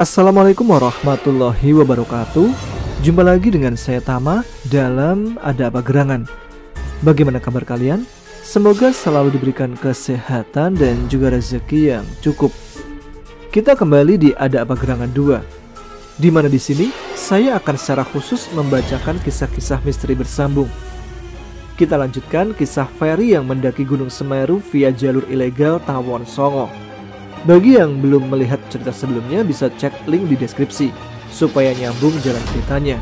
Assalamualaikum warahmatullahi wabarakatuh. Jumpa lagi dengan saya Tama dalam Ada Apa Gerangan. Bagaimana kabar kalian? Semoga selalu diberikan kesehatan dan juga rezeki yang cukup. Kita kembali di Ada Apa Gerangan 2, di mana di sini saya akan secara khusus membacakan kisah-kisah misteri bersambung. Kita lanjutkan kisah Ferry yang mendaki Gunung Semeru via jalur ilegal Tawon Songo. Bagi yang belum melihat cerita sebelumnya bisa cek link di deskripsi supaya nyambung jalan ceritanya.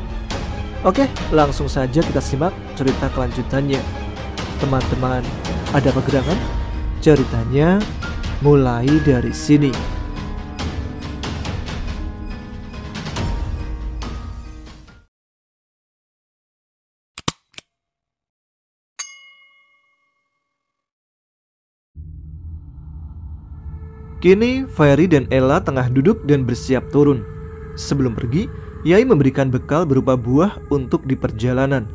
Oke, langsung saja kita simak cerita kelanjutannya. Teman-teman, ada apa gerangan? Ceritanya mulai dari sini. Kini Ferry dan Ella tengah duduk dan bersiap turun. Sebelum pergi, Yai memberikan bekal berupa buah untuk di perjalanan.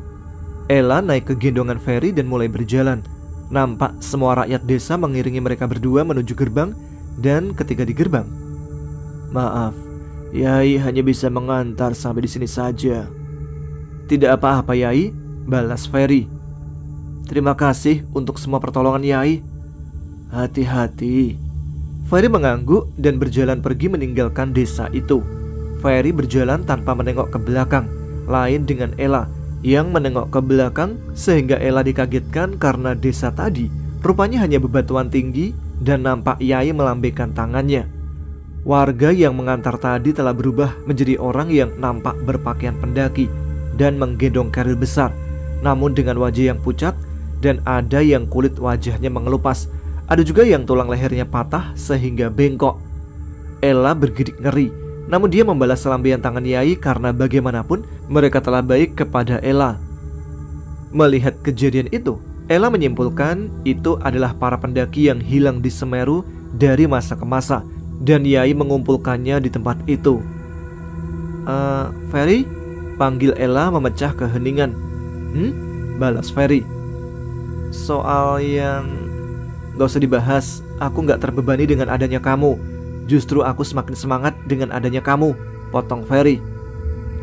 Ella naik ke gendongan Ferry dan mulai berjalan. Nampak semua rakyat desa mengiringi mereka berdua menuju gerbang. Dan ketika di gerbang, "Maaf, Yai hanya bisa mengantar sampai di sini saja." "Tidak apa-apa Yai," balas Ferry. "Terima kasih untuk semua pertolongan Yai." "Hati-hati." Ferry mengangguk dan berjalan pergi meninggalkan desa itu. Ferry berjalan tanpa menengok ke belakang, lain dengan Ella yang menengok ke belakang sehingga Ella dikagetkan karena desa tadi rupanya hanya bebatuan tinggi dan nampak Yai melambaikan tangannya. Warga yang mengantar tadi telah berubah menjadi orang yang nampak berpakaian pendaki dan menggendong keril besar, namun dengan wajah yang pucat, dan ada yang kulit wajahnya mengelupas. Ada juga yang tulang lehernya patah sehingga bengkok. Ella bergidik ngeri, namun dia membalas lambaian tangan Yai karena bagaimanapun mereka telah baik kepada Ella. Melihat kejadian itu, Ella menyimpulkan itu adalah para pendaki yang hilang di Semeru dari masa ke masa, dan Yai mengumpulkannya di tempat itu. Ferry?" panggil Ella memecah keheningan. Balas Ferry. "Soal yang... Gak usah dibahas, aku gak terbebani dengan adanya kamu. Justru aku semakin semangat dengan adanya kamu," potong Ferry.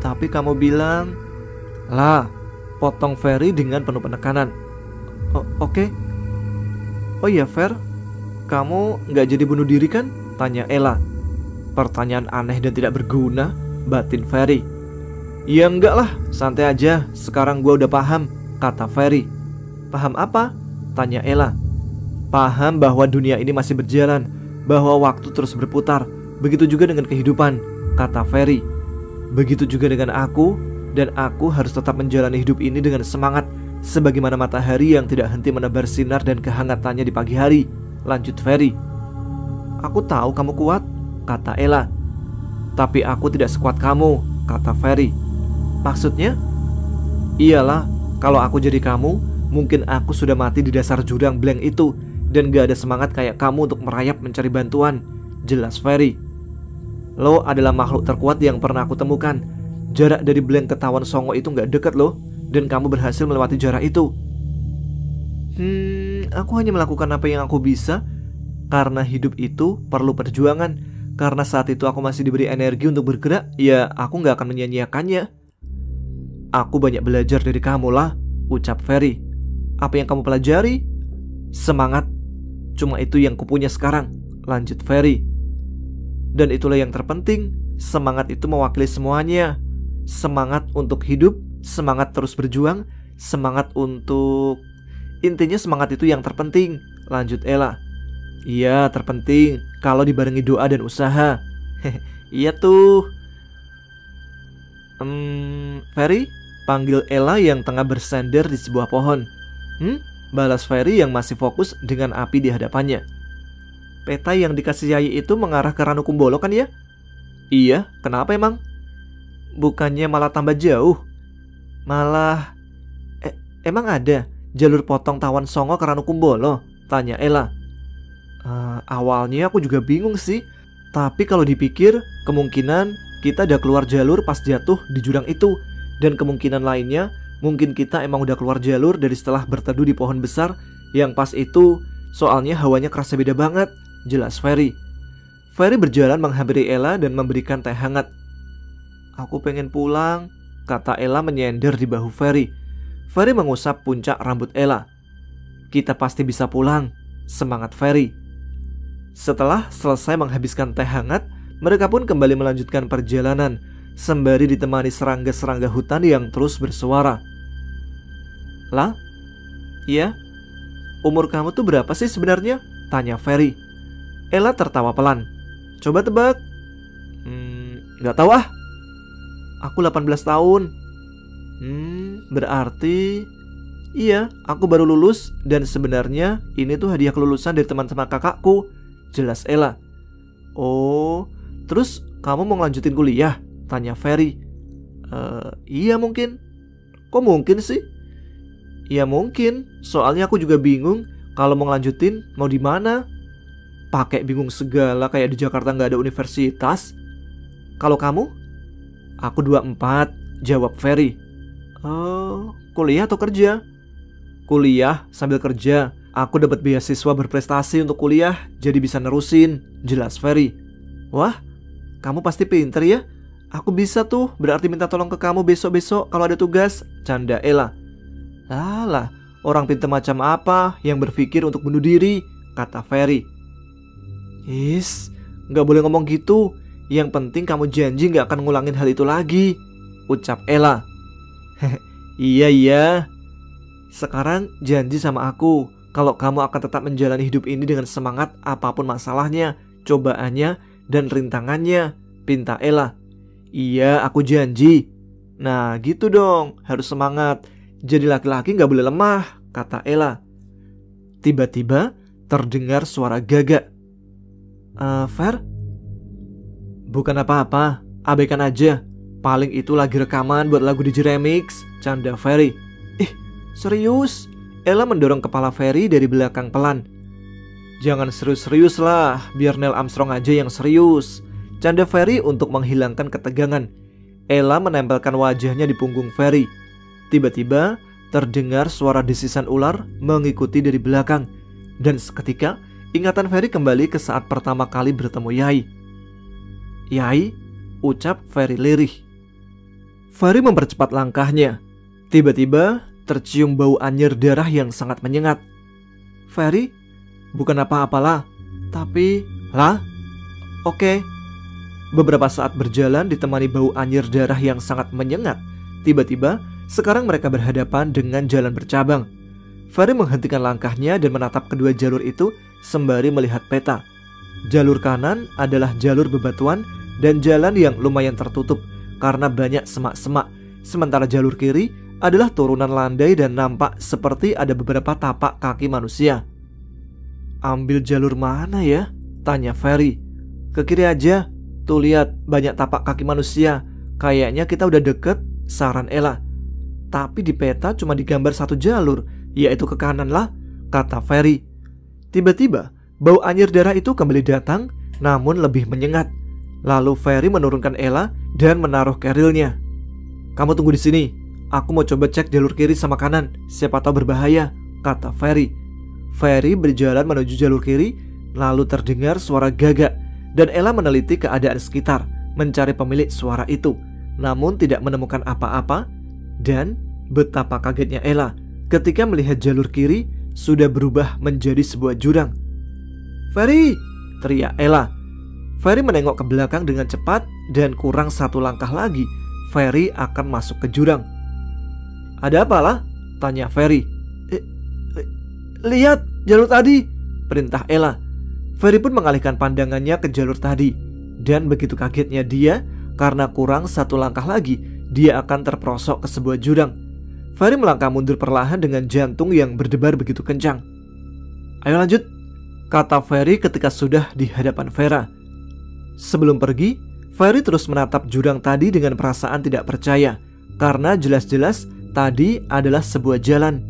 "Tapi kamu bilang..." "Lah," potong Ferry dengan penuh penekanan. Oke. "Oh iya Fer, kamu gak jadi bunuh diri kan?" tanya Ella. "Pertanyaan aneh dan tidak berguna," batin Ferry. "Ya enggak lah, santai aja, sekarang gua udah paham," kata Ferry. "Paham apa?" tanya Ella. "Paham bahwa dunia ini masih berjalan, bahwa waktu terus berputar. Begitu juga dengan kehidupan," kata Ferry. "Begitu juga dengan aku, dan aku harus tetap menjalani hidup ini dengan semangat, sebagaimana matahari yang tidak henti menebar sinar dan kehangatannya di pagi hari," lanjut Ferry. "Aku tahu kamu kuat," kata Ella. "Tapi aku tidak sekuat kamu," kata Ferry. "Maksudnya?" "Iyalah, kalau aku jadi kamu, mungkin aku sudah mati di dasar jurang blank itu, dan gak ada semangat kayak kamu untuk merayap mencari bantuan," jelas Ferry. "Lo adalah makhluk terkuat yang pernah aku temukan. Jarak dari blank ke Tawon Songo itu gak dekat loh, dan kamu berhasil melewati jarak itu." Aku hanya melakukan apa yang aku bisa, karena hidup itu perlu perjuangan. Karena saat itu aku masih diberi energi untuk bergerak, ya aku gak akan menyia-nyiakannya." "Aku banyak belajar dari kamu lah," ucap Ferry. "Apa yang kamu pelajari?" "Semangat. Cuma itu yang kupunya sekarang," lanjut Ferry. "Dan itulah yang terpenting. Semangat itu mewakili semuanya. Semangat untuk hidup, semangat terus berjuang, semangat untuk... Intinya semangat itu yang terpenting," lanjut Ella. "Iya, terpenting kalau dibarengi doa dan usaha." "Iya tuh." Ferry?" panggil Ella yang tengah bersandar di sebuah pohon. Balas Ferry yang masih fokus dengan api di hadapannya. "Peta yang dikasih Yai itu mengarah ke Ranukumbolo kan ya?" "Iya, kenapa emang?" "Bukannya malah tambah jauh? Malah... emang ada jalur potong Tawon Songo ke Ranukumbolo?" tanya Ella. Awalnya aku juga bingung sih. Tapi kalau dipikir, kemungkinan kita udah keluar jalur pas jatuh di jurang itu. Dan kemungkinan lainnya, mungkin kita emang udah keluar jalur dari setelah berteduh di pohon besar yang pas itu, soalnya hawanya kerasa beda banget, jelas Ferry. Ferry berjalan menghampiri Ella dan memberikan teh hangat. "Aku pengen pulang," kata Ella menyender di bahu Ferry. Ferry mengusap puncak rambut Ella. "Kita pasti bisa pulang," semangat Ferry. Setelah selesai menghabiskan teh hangat, mereka pun kembali melanjutkan perjalanan, sembari ditemani serangga-serangga hutan yang terus bersuara. "Lah? Iya? Umur kamu tuh berapa sih sebenarnya?" tanya Ferry. Ella tertawa pelan. "Coba tebak." Nggak tahu ah." "Aku 18 tahun." Berarti iya, aku baru lulus dan sebenarnya ini tuh hadiah kelulusan dari teman-teman kakakku, jelas Ella. "Oh, terus kamu mau ngelanjutin kuliah?" tanya Ferry. Iya mungkin." "Kok mungkin sih?" "Ya mungkin, soalnya aku juga bingung kalau mau ngelanjutin mau di mana." "Pakai bingung segala, kayak di Jakarta nggak ada universitas." "Kalau kamu?" "Aku 24, jawab Ferry. "Oh, kuliah atau kerja?" "Kuliah sambil kerja. Aku dapat beasiswa berprestasi untuk kuliah, jadi bisa nerusin," jelas Ferry. "Wah, kamu pasti pinter ya. Aku bisa tuh berarti minta tolong ke kamu besok-besok kalau ada tugas," canda Ella. "Alah, orang pinter macam apa yang berpikir untuk bunuh diri," kata Ferry. Gak boleh ngomong gitu. Yang penting kamu janji gak akan ngulangin hal itu lagi," ucap Ella. Iya. Sekarang janji sama aku kalau kamu akan tetap menjalani hidup ini dengan semangat apapun masalahnya, cobaannya, dan rintangannya, pinta Ella. "Iya, aku janji." "Nah gitu dong, harus semangat. Jadi laki-laki gak boleh lemah," kata Ella. Tiba-tiba terdengar suara gagak. Fer?" "Bukan apa-apa, abaikan aja. Paling itu lagi rekaman buat lagu DJ Remix," canda Ferry. Serius?" Ella mendorong kepala Ferry dari belakang pelan. "Jangan serius-serius lah, biar Neil Armstrong aja yang serius," canda Ferry untuk menghilangkan ketegangan. Ella menempelkan wajahnya di punggung Ferry. Tiba-tiba terdengar suara desisan ular mengikuti dari belakang. Dan seketika ingatan Ferry kembali ke saat pertama kali bertemu Yai. "Yai?" ucap Ferry lirih. Ferry mempercepat langkahnya. Tiba-tiba tercium bau anyir darah yang sangat menyengat. "Ferry? Bukan apa-apalah. Tapi..." "Lah? Oke." Beberapa saat berjalan ditemani bau anyir darah yang sangat menyengat. Tiba-tiba sekarang mereka berhadapan dengan jalan bercabang. Ferry menghentikan langkahnya dan menatap kedua jalur itu sembari melihat peta. Jalur kanan adalah jalur bebatuan dan jalan yang lumayan tertutup karena banyak semak-semak. Sementara jalur kiri adalah turunan landai dan nampak seperti ada beberapa tapak kaki manusia. "Ambil jalur mana ya?" tanya Ferry. "Ke kiri aja. Tuh lihat, banyak tapak kaki manusia. Kayaknya kita udah deket," saran Ella. "Tapi di peta cuma digambar satu jalur, yaitu ke kanan lah," kata Ferry. Tiba-tiba bau anyir darah itu kembali datang, namun lebih menyengat. Lalu Ferry menurunkan Ella dan menaruh kerilnya. "Kamu tunggu di sini. Aku mau coba cek jalur kiri sama kanan. Siapa tahu berbahaya," kata Ferry. Ferry berjalan menuju jalur kiri, lalu terdengar suara gagak dan Ella meneliti keadaan sekitar, mencari pemilik suara itu, namun tidak menemukan apa-apa. Dan betapa kagetnya Ella ketika melihat jalur kiri sudah berubah menjadi sebuah jurang. "Ferry!" teriak Ella. Ferry menengok ke belakang dengan cepat dan kurang satu langkah lagi Ferry akan masuk ke jurang. "Ada apa lah?" tanya Ferry. "Lihat jalur tadi," perintah Ella. Ferry pun mengalihkan pandangannya ke jalur tadi. Dan begitu kagetnya dia karena kurang satu langkah lagi dia akan terperosok ke sebuah jurang. Ferry melangkah mundur perlahan dengan jantung yang berdebar begitu kencang. "Ayo lanjut," kata Ferry ketika sudah di hadapan Vera. Sebelum pergi, Ferry terus menatap jurang tadi dengan perasaan tidak percaya, karena jelas-jelas tadi adalah sebuah jalan.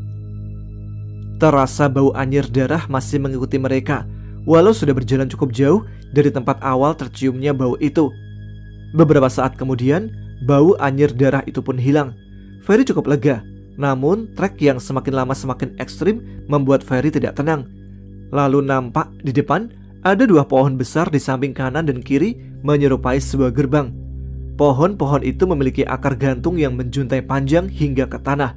Terasa bau anyir darah masih mengikuti mereka, walau sudah berjalan cukup jauh dari tempat awal terciumnya bau itu. Beberapa saat kemudian, bau anyir darah itu pun hilang. Ferry cukup lega, namun trek yang semakin lama semakin ekstrim membuat Ferry tidak tenang. Lalu nampak di depan Ada 2 pohon besar di samping kanan dan kiri menyerupai sebuah gerbang. Pohon-pohon itu memiliki akar gantung yang menjuntai panjang hingga ke tanah.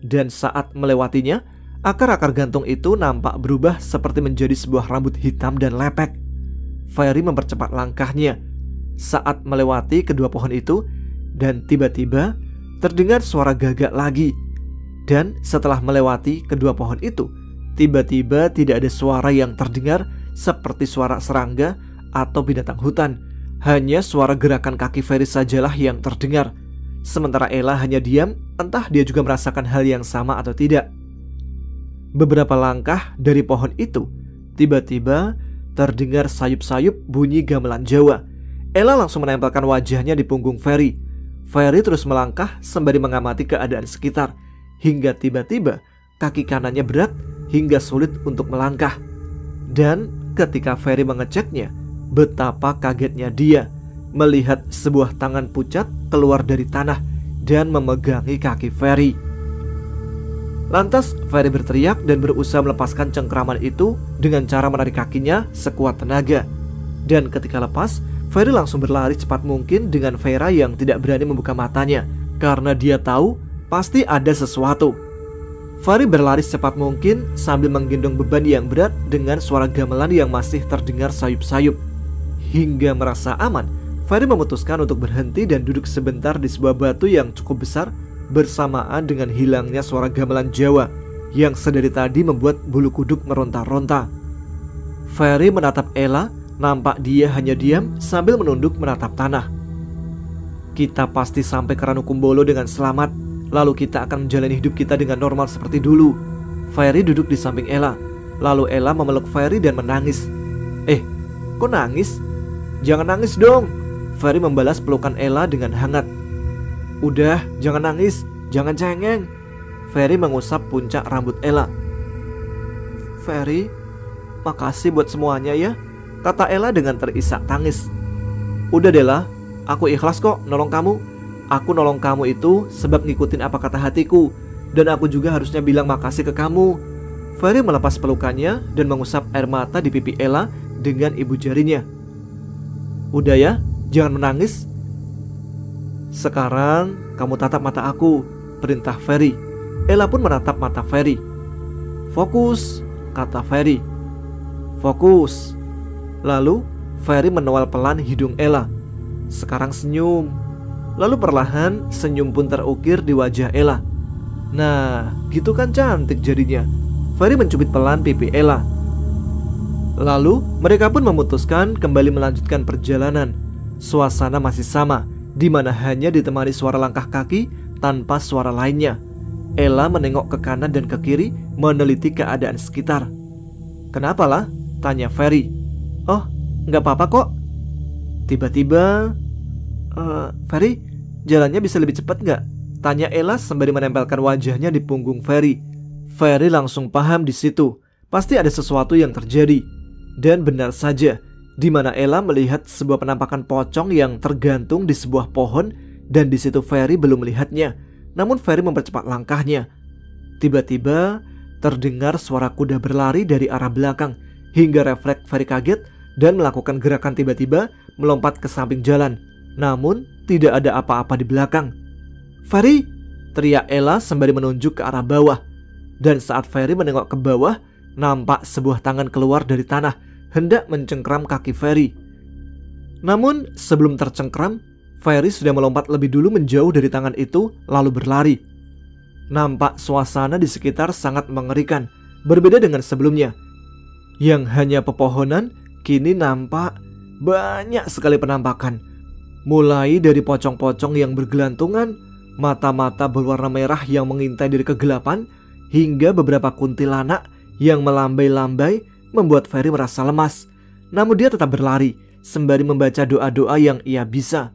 Dan saat melewatinya, akar-akar gantung itu nampak berubah seperti menjadi sebuah rambut hitam dan lepek. Ferry mempercepat langkahnya saat melewati kedua pohon itu, dan tiba-tiba terdengar suara gagak lagi. Dan setelah melewati kedua pohon itu, tiba-tiba tidak ada suara yang terdengar seperti suara serangga atau binatang hutan. Hanya suara gerakan kaki Ferry sajalah yang terdengar. Sementara Ella hanya diam, entah dia juga merasakan hal yang sama atau tidak. Beberapa langkah dari pohon itu, tiba-tiba terdengar sayup-sayup bunyi gamelan Jawa. Ella langsung menempelkan wajahnya di punggung Ferry. Ferry terus melangkah sembari mengamati keadaan sekitar, hingga tiba-tiba kaki kanannya berat hingga sulit untuk melangkah. Dan ketika Ferry mengeceknya, betapa kagetnya dia melihat sebuah tangan pucat keluar dari tanah dan memegangi kaki Ferry. Lantas Ferry berteriak dan berusaha melepaskan cengkraman itu dengan cara menarik kakinya sekuat tenaga. Dan ketika lepas, Ferry langsung berlari cepat mungkin dengan Vera yang tidak berani membuka matanya karena dia tahu pasti ada sesuatu. Ferry berlari secepat mungkin sambil menggendong beban yang berat dengan suara gamelan yang masih terdengar sayup-sayup. Hingga merasa aman, Ferry memutuskan untuk berhenti dan duduk sebentar di sebuah batu yang cukup besar bersamaan dengan hilangnya suara gamelan Jawa yang sedari tadi membuat bulu kuduk meronta-ronta. Ferry menatap Ella, nampak dia hanya diam sambil menunduk menatap tanah. Kita pasti sampai ke Ranukumbolo dengan selamat, lalu kita akan menjalani hidup kita dengan normal seperti dulu. Ferry duduk di samping Ella, lalu Ella memeluk Ferry dan menangis. Kok nangis? Jangan nangis dong. Ferry membalas pelukan Ella dengan hangat. Udah, jangan nangis, jangan cengeng. Ferry mengusap puncak rambut Ella. Ferry, makasih buat semuanya ya, kata Ella dengan terisak tangis. Udah Della, aku ikhlas kok nolong kamu. Aku nolong kamu itu sebab ngikutin apa kata hatiku, dan aku juga harusnya bilang makasih ke kamu. Ferry melepas pelukannya dan mengusap air mata di pipi Ella dengan ibu jarinya. Udah ya, jangan menangis. Sekarang kamu tatap mata aku, perintah Ferry. Ella pun menatap mata Ferry. Fokus, kata Ferry. Fokus. Lalu Ferry menewal pelan hidung Ella. Sekarang senyum. Lalu perlahan senyum pun terukir di wajah Ella. Nah, gitu kan cantik jadinya. Ferry mencubit pelan pipi Ella. Lalu mereka pun memutuskan kembali melanjutkan perjalanan. Suasana masih sama, di mana hanya ditemani suara langkah kaki tanpa suara lainnya. Ella menengok ke kanan dan ke kiri meneliti keadaan sekitar. Kenapa lah? Tanya Ferry. Oh, nggak apa-apa kok. Tiba-tiba, Ferry, jalannya bisa lebih cepat nggak? Tanya Ella sembari menempelkan wajahnya di punggung Ferry. Ferry langsung paham di situ. Pasti ada sesuatu yang terjadi. Dan benar saja, di mana Ella melihat sebuah penampakan pocong yang tergantung di sebuah pohon, dan di situ Ferry belum melihatnya. Namun Ferry mempercepat langkahnya. Tiba-tiba terdengar suara kuda berlari dari arah belakang, hingga refleks Ferry kaget dan melakukan gerakan tiba-tiba melompat ke samping jalan. Namun tidak ada apa-apa di belakang. Ferry, teriak Ella sembari menunjuk ke arah bawah. Dan saat Ferry menengok ke bawah, nampak sebuah tangan keluar dari tanah hendak mencengkram kaki Ferry. Namun sebelum tercengkram, Ferry sudah melompat lebih dulu menjauh dari tangan itu lalu berlari. Nampak suasana di sekitar sangat mengerikan, berbeda dengan sebelumnya. Yang hanya pepohonan, kini nampak banyak sekali penampakan. Mulai dari pocong-pocong yang bergelantungan, mata-mata berwarna merah yang mengintai dari kegelapan, hingga beberapa kuntilanak yang melambai-lambai membuat Ferry merasa lemas. Namun dia tetap berlari sembari membaca doa-doa yang ia bisa.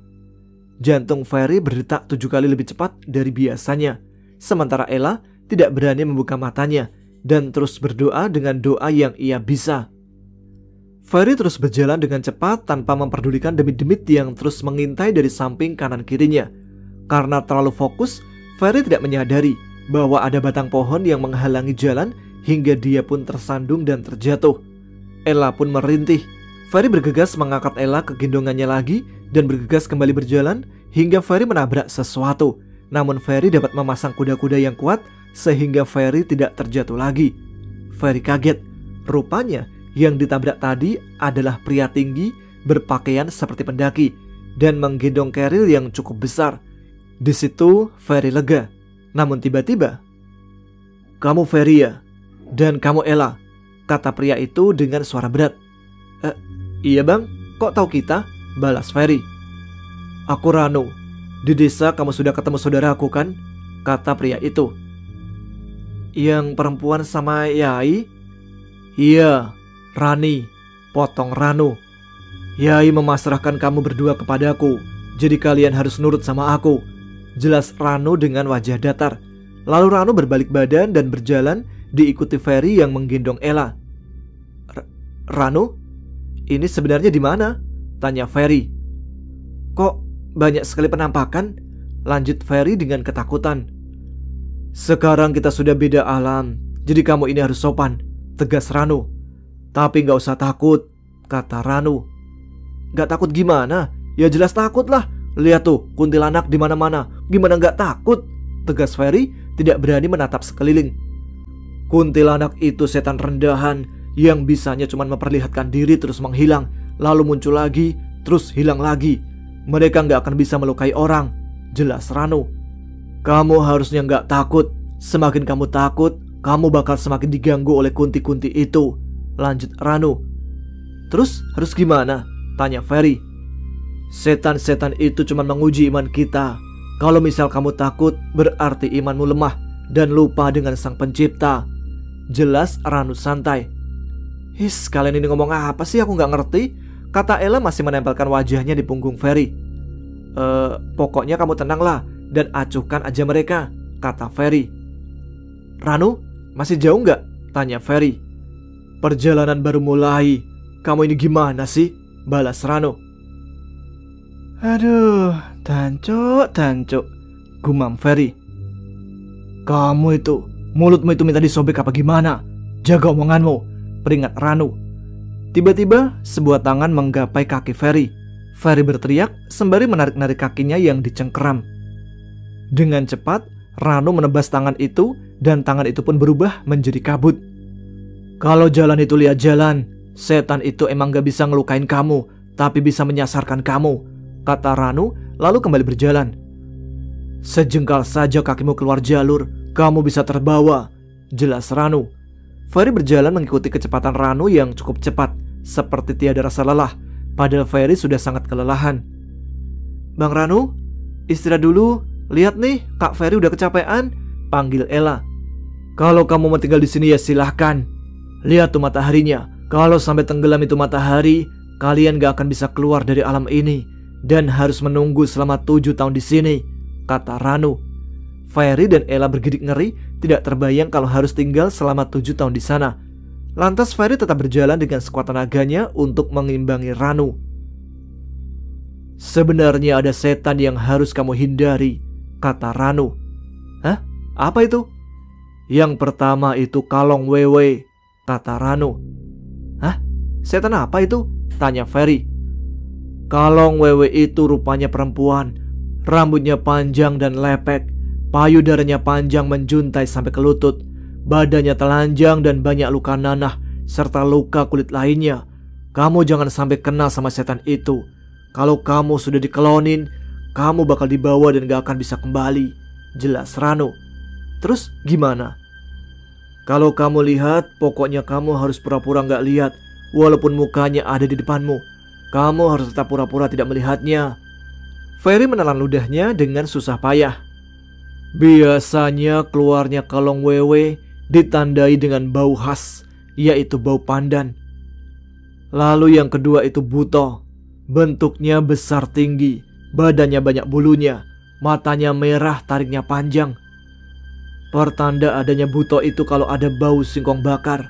Jantung Ferry berdetak 7 kali lebih cepat dari biasanya. Sementara Ella tidak berani membuka matanya dan terus berdoa dengan doa yang ia bisa. Ferry terus berjalan dengan cepat tanpa memperdulikan demit-demit yang terus mengintai dari samping kanan kirinya. Karena terlalu fokus, Ferry tidak menyadari bahwa ada batang pohon yang menghalangi jalan hingga dia pun tersandung dan terjatuh. Ella pun merintih. Ferry bergegas mengangkat Ella ke gendongannya lagi dan bergegas kembali berjalan hingga Ferry menabrak sesuatu. Namun Ferry dapat memasang kuda-kuda yang kuat sehingga Ferry tidak terjatuh lagi. Ferry kaget. Rupanya yang ditabrak tadi adalah pria tinggi berpakaian seperti pendaki dan menggendong keril yang cukup besar. Di situ Ferry lega. Namun tiba-tiba, "Kamu Ferry ya? Dan kamu Ella?" kata pria itu dengan suara berat. Iya bang, kok tahu kita?" balas Ferry. "Aku Rano. Di desa kamu sudah ketemu saudaraku kan?" kata pria itu. "Yang perempuan sama Yai?" "Iya, Rani," potong Rano. "Yai memasrahkan kamu berdua kepadaku, jadi kalian harus nurut sama aku," jelas Rano dengan wajah datar. Lalu Rano berbalik badan dan berjalan diikuti Ferry yang menggendong Ella. "Rano, ini sebenarnya di mana?" tanya Ferry. "Kok banyak sekali penampakan?" lanjut Ferry dengan ketakutan. "Sekarang kita sudah beda alam, jadi kamu ini harus sopan," tegas Rano. "Tapi gak usah takut," kata Rano. "Gak takut gimana? Ya jelas takut lah. Lihat tuh, kuntilanak di mana-mana. Gimana gak takut?" tegas Ferry tidak berani menatap sekeliling. "Kuntilanak itu setan rendahan yang bisanya cuma memperlihatkan diri terus menghilang, lalu muncul lagi, terus hilang lagi. Mereka gak akan bisa melukai orang," jelas Rano. "Kamu harusnya gak takut. Semakin kamu takut, kamu bakal semakin diganggu oleh kunti-kunti itu," lanjut Rano. "Terus harus gimana?" tanya Ferry. "Setan-setan itu cuma menguji iman kita. Kalau misal kamu takut, berarti imanmu lemah dan lupa dengan sang pencipta," jelas Rano santai. Kalian ini ngomong apa sih? Aku gak ngerti," kata Ella masih menempelkan wajahnya di punggung Ferry. Pokoknya kamu tenanglah dan acuhkan aja mereka," kata Ferry. "Rano, masih jauh gak?" tanya Ferry. "Perjalanan baru mulai. Kamu ini gimana sih?" balas Rano. "Aduh, tancuk, gumam Ferry. "Kamu itu, mulutmu itu minta disobek apa gimana? Jaga omonganmu," peringat Rano. Tiba-tiba sebuah tangan menggapai kaki Ferry. Ferry berteriak sembari menarik-narik kakinya yang dicengkeram. Dengan cepat Rano menebas tangan itu dan tangan itu pun berubah menjadi kabut. "Kalau jalan itu lihat jalan. Setan itu emang gak bisa ngelukain kamu, tapi bisa menyasarkan kamu," kata Rano lalu kembali berjalan. "Sejengkal saja kakimu keluar jalur, kamu bisa terbawa," jelas Rano. Ferry berjalan mengikuti kecepatan Rano yang cukup cepat, seperti tiada rasa lelah, padahal Ferry sudah sangat kelelahan. "Bang Rano, istirahat dulu. Lihat nih, Kak Ferry udah kecapean," panggil Ella. "Kalau kamu mau tinggal di sini ya silahkan. Lihat tuh mataharinya. Kalau sampai tenggelam itu matahari, kalian gak akan bisa keluar dari alam ini dan harus menunggu selama 7 tahun di sini," kata Rano. Ferry dan Ella bergidik ngeri, tidak terbayang kalau harus tinggal selama 7 tahun di sana. Lantas Ferry tetap berjalan dengan sekuat tenaganya untuk mengimbangi Rano. "Sebenarnya ada setan yang harus kamu hindari," kata Rano. "Hah? Apa itu?" "Yang pertama itu Kalong Wewe," kata Rano. "Hah? Setan apa itu?" tanya Ferry. "Kalong Wewe itu rupanya perempuan. Rambutnya panjang dan lepek. Payudaranya panjang menjuntai sampai ke lutut. Badannya telanjang dan banyak luka nanah serta luka kulit lainnya. Kamu jangan sampai kenal sama setan itu. Kalau kamu sudah dikelonin, kamu bakal dibawa dan gak akan bisa kembali," jelas Rano. "Terus gimana?" "Kalau kamu lihat, pokoknya kamu harus pura-pura gak lihat. Walaupun mukanya ada di depanmu, kamu harus tetap pura-pura tidak melihatnya." Ferry menelan ludahnya dengan susah payah. Biasanya keluarnya Kalong Wewe ditandai dengan bau khas, yaitu bau pandan. Lalu yang kedua itu Buto. Bentuknya besar tinggi, badannya banyak bulunya, matanya merah, tariknya panjang. Pertanda adanya Buto itu kalau ada bau singkong bakar.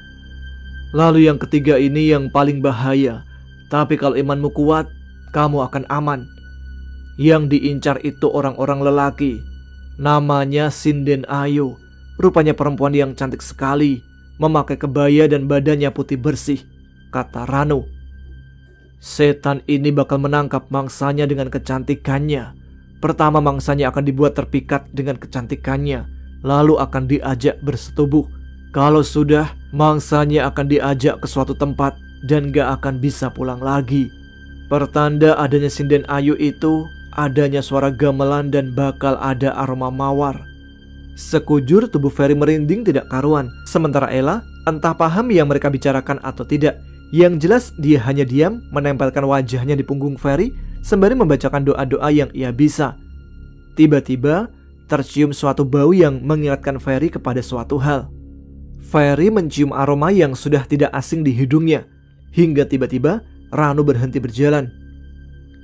Lalu yang ketiga ini yang paling bahaya, tapi kalau imanmu kuat, kamu akan aman. Yang diincar itu orang-orang lelaki. Namanya Sinden Ayu. Rupanya perempuan yang cantik sekali, memakai kebaya dan badannya putih bersih. kata Ranu. Setan ini bakal menangkap mangsanya dengan kecantikannya. Pertama mangsanya akan dibuat terpikat dengan kecantikannya, lalu akan diajak bersetubuh. Kalau sudah, mangsanya akan diajak ke suatu tempat dan gak akan bisa pulang lagi. Pertanda adanya sinden ayu itu, adanya suara gamelan dan bakal ada aroma mawar. Sekujur tubuh Ferry merinding tidak karuan. Sementara Ella entah paham yang mereka bicarakan atau tidak. Yang jelas dia hanya diam menempelkan wajahnya di punggung Ferry sembari membacakan doa-doa yang ia bisa. Tiba-tiba tercium suatu bau yang mengingatkan Ferry kepada suatu hal. Ferry mencium aroma yang sudah tidak asing di hidungnya. Hingga tiba-tiba Ranu berhenti berjalan.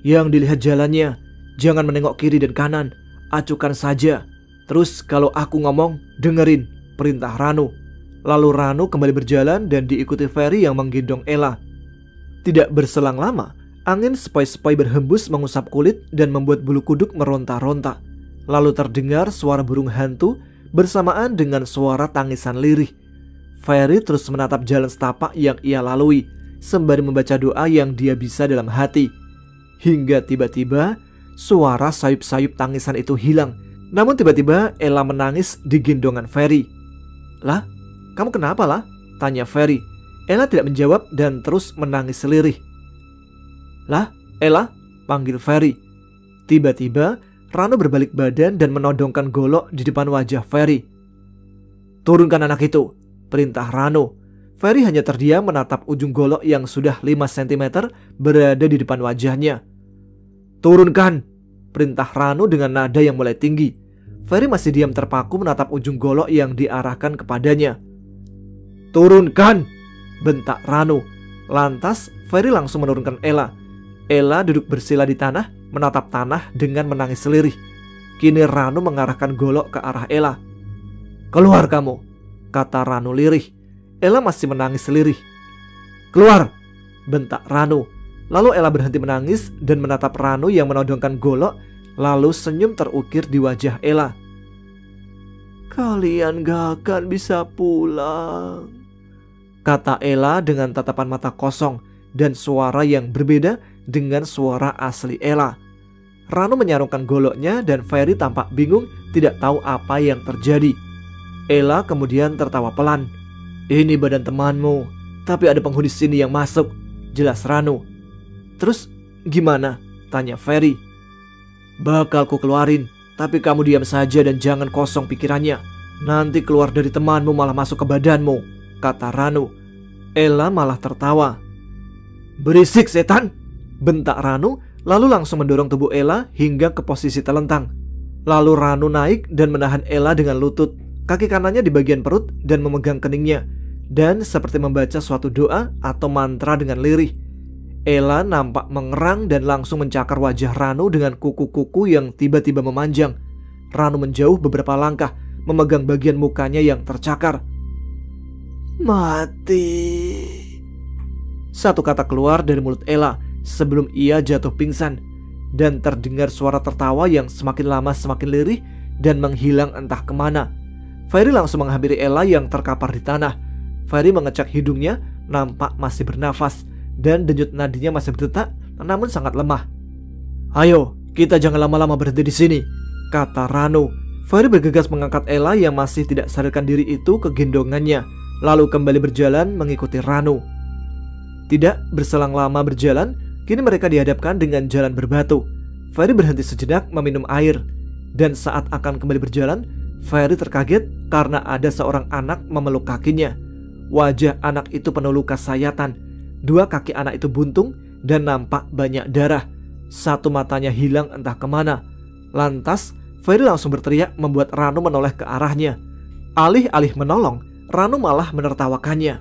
Yang dilihat jalannya, jangan menengok kiri dan kanan, acuhkan saja. Terus kalau aku ngomong, dengerin, perintah Ranu. Lalu Ranu kembali berjalan dan diikuti Ferry yang menggendong Ella. Tidak berselang lama, angin sepoi-sepoi berhembus mengusap kulit dan membuat bulu kuduk meronta-ronta. Lalu terdengar suara burung hantu bersamaan dengan suara tangisan lirih. Ferry terus menatap jalan setapak yang ia lalui, sembari membaca doa yang dia bisa dalam hati. Hingga tiba-tiba suara sayup-sayup tangisan itu hilang. Namun tiba-tiba Ella menangis di gendongan Ferry. Lah, kamu kenapa lah? Tanya Ferry. Ella tidak menjawab dan terus menangis selirih. Lah, Ella, panggil Ferry. Tiba-tiba Ranu berbalik badan dan menodongkan golok di depan wajah Ferry. Turunkan anak itu, perintah Ranu. Ferry hanya terdiam menatap ujung golok yang sudah 5 cm berada di depan wajahnya. Turunkan, perintah Ranu dengan nada yang mulai tinggi. Ferry masih diam terpaku menatap ujung golok yang diarahkan kepadanya. Turunkan, bentak Ranu. Lantas Ferry langsung menurunkan Ella. Ella duduk bersila di tanah, menatap tanah dengan menangis selirih. Kini Ranu mengarahkan golok ke arah Ella. Keluar kamu, kata Ranu lirih. Ella masih menangis selirih. Keluar, bentak Ranu. Lalu Ella berhenti menangis dan menatap Ranu yang menodongkan golok. Lalu senyum terukir di wajah Ella. Kalian gak akan bisa pulang, kata Ella dengan tatapan mata kosong dan suara yang berbeda dengan suara asli Ella. Ranu menyarungkan goloknya dan Ferry tampak bingung tidak tahu apa yang terjadi. Ella kemudian tertawa pelan. Ini badan temanmu, tapi ada penghuni sini yang masuk, jelas Ranu. Terus gimana? Tanya Ferry. Bakal ku keluarin, tapi kamu diam saja dan jangan kosong pikirannya. Nanti keluar dari temanmu malah masuk ke badanmu, kata Ranu. Ella malah tertawa. Berisik setan, bentak Ranu, lalu langsung mendorong tubuh Ella hingga ke posisi telentang. Lalu Ranu naik dan menahan Ella dengan lutut, kaki kanannya di bagian perut dan memegang keningnya, dan seperti membaca suatu doa atau mantra dengan lirih. Ella nampak mengerang dan langsung mencakar wajah Ranu dengan kuku-kuku yang tiba-tiba memanjang. Ranu menjauh beberapa langkah, memegang bagian mukanya yang tercakar. Mati. Satu kata keluar dari mulut Ella sebelum ia jatuh pingsan. Dan terdengar suara tertawa yang semakin lama semakin lirih dan menghilang entah kemana. Ferry langsung menghampiri Ella yang terkapar di tanah. Ferry mengecek hidungnya, nampak masih bernafas. Dan denyut nadinya masih berdetak, namun sangat lemah. Ayo, kita jangan lama-lama berhenti di sini, kata Ranu. Ferry bergegas mengangkat Ella yang masih tidak sadarkan diri itu ke gendongannya, lalu kembali berjalan mengikuti Ranu. Tidak berselang lama berjalan, kini mereka dihadapkan dengan jalan berbatu. Ferry berhenti sejenak meminum air, dan saat akan kembali berjalan, Ferry terkaget karena ada seorang anak memeluk kakinya. Wajah anak itu penuh luka sayatan. Dua kaki anak itu buntung dan nampak banyak darah. Satu matanya hilang entah kemana. Lantas Ferry langsung berteriak membuat Ranu menoleh ke arahnya. Alih-alih menolong, Ranu malah menertawakannya.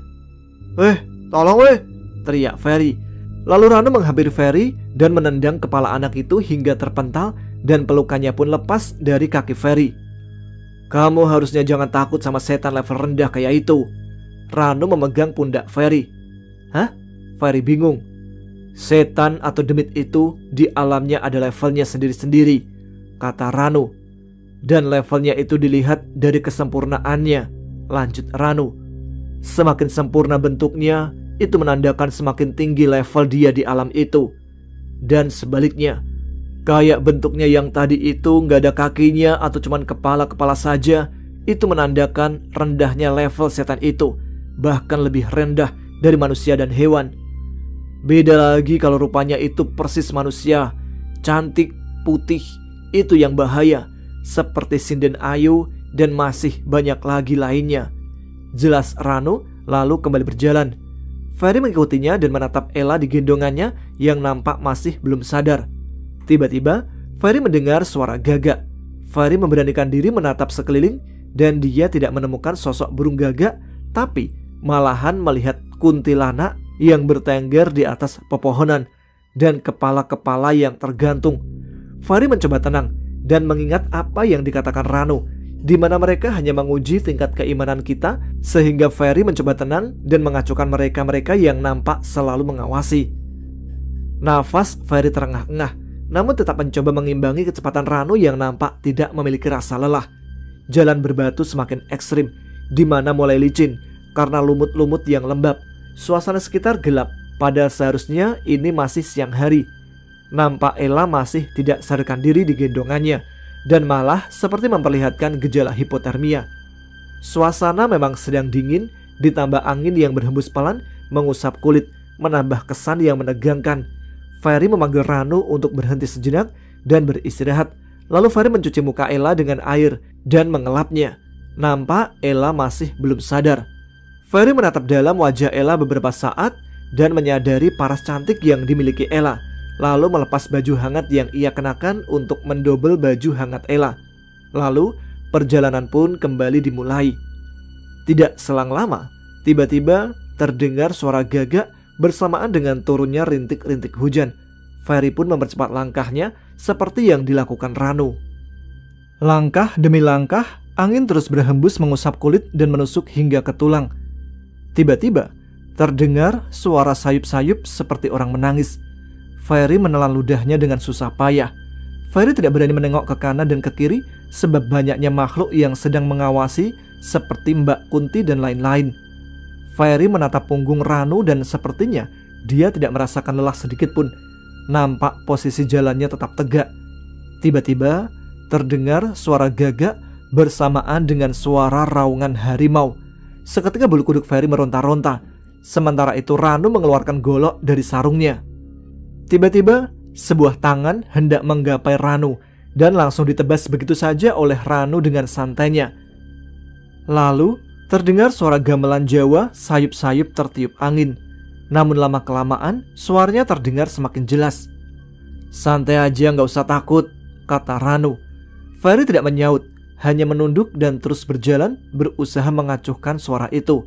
Tolong teriak Ferry. Lalu Ranu menghampiri Ferry dan menendang kepala anak itu hingga terpental dan pelukannya pun lepas dari kaki Ferry. Kamu harusnya jangan takut sama setan level rendah kayak itu. Ranu memegang pundak Ferry. Hah? Ferry bingung. Setan atau demit itu di alamnya ada levelnya sendiri-sendiri, kata Ranu. Dan levelnya itu dilihat dari kesempurnaannya, lanjut Ranu. Semakin sempurna bentuknya, itu menandakan semakin tinggi level dia di alam itu. Dan sebaliknya, kayak bentuknya yang tadi itu nggak ada kakinya atau cuman kepala-kepala saja, itu menandakan rendahnya level setan itu, bahkan lebih rendah dari manusia dan hewan. Beda lagi kalau rupanya itu persis manusia, cantik, putih, itu yang bahaya, seperti sinden ayu dan masih banyak lagi lainnya. Jelas Ranu lalu kembali berjalan. Ferry mengikutinya dan menatap Ella di gendongannya yang nampak masih belum sadar. Tiba-tiba Ferry mendengar suara gagak. Ferry memberanikan diri menatap sekeliling dan dia tidak menemukan sosok burung gagak, tapi malahan melihat kuntilanak yang bertengger di atas pepohonan dan kepala-kepala yang tergantung. Ferry mencoba tenang dan mengingat apa yang dikatakan Ranu, di mana mereka hanya menguji tingkat keimanan kita, sehingga Ferry mencoba tenang dan mengacuhkan mereka-mereka yang nampak selalu mengawasi. Nafas Ferry terengah-engah, namun tetap mencoba mengimbangi kecepatan Ranu yang nampak tidak memiliki rasa lelah. Jalan berbatu semakin ekstrim, di mana mulai licin karena lumut-lumut yang lembab. Suasana sekitar gelap, padahal seharusnya ini masih siang hari. Nampak Ella masih tidak sadarkan diri di gendongannya, dan malah seperti memperlihatkan gejala hipotermia. Suasana memang sedang dingin, ditambah angin yang berhembus pelan mengusap kulit, menambah kesan yang menegangkan. Ferry memanggil Ranu untuk berhenti sejenak dan beristirahat. Lalu Ferry mencuci muka Ella dengan air dan mengelapnya. Nampak Ella masih belum sadar. Ferry menatap dalam wajah Ella beberapa saat dan menyadari paras cantik yang dimiliki Ella, lalu melepas baju hangat yang ia kenakan untuk mendobel baju hangat Ella. Lalu perjalanan pun kembali dimulai. Tidak selang lama, tiba-tiba terdengar suara gagak bersamaan dengan turunnya rintik-rintik hujan. Ferry pun mempercepat langkahnya seperti yang dilakukan Ranu. Langkah demi langkah, angin terus berhembus mengusap kulit dan menusuk hingga ke tulang. Tiba-tiba terdengar suara sayup-sayup seperti orang menangis. Ferry menelan ludahnya dengan susah payah. Ferry tidak berani menengok ke kanan dan ke kiri sebab banyaknya makhluk yang sedang mengawasi seperti Mbak Kunti dan lain-lain. Ferry menatap punggung Ranu dan sepertinya dia tidak merasakan lelah sedikit pun. Nampak posisi jalannya tetap tegak. Tiba-tiba terdengar suara gagak bersamaan dengan suara raungan harimau. Seketika bulu kuduk Ferry meronta-ronta. Sementara itu Ranu mengeluarkan golok dari sarungnya. Tiba-tiba sebuah tangan hendak menggapai Ranu dan langsung ditebas begitu saja oleh Ranu dengan santainya. Lalu terdengar suara gamelan Jawa sayup-sayup tertiup angin. Namun lama-kelamaan suaranya terdengar semakin jelas. "Santai aja, gak usah takut," kata Ranu. Ferry tidak menyaut, hanya menunduk dan terus berjalan berusaha mengacuhkan suara itu.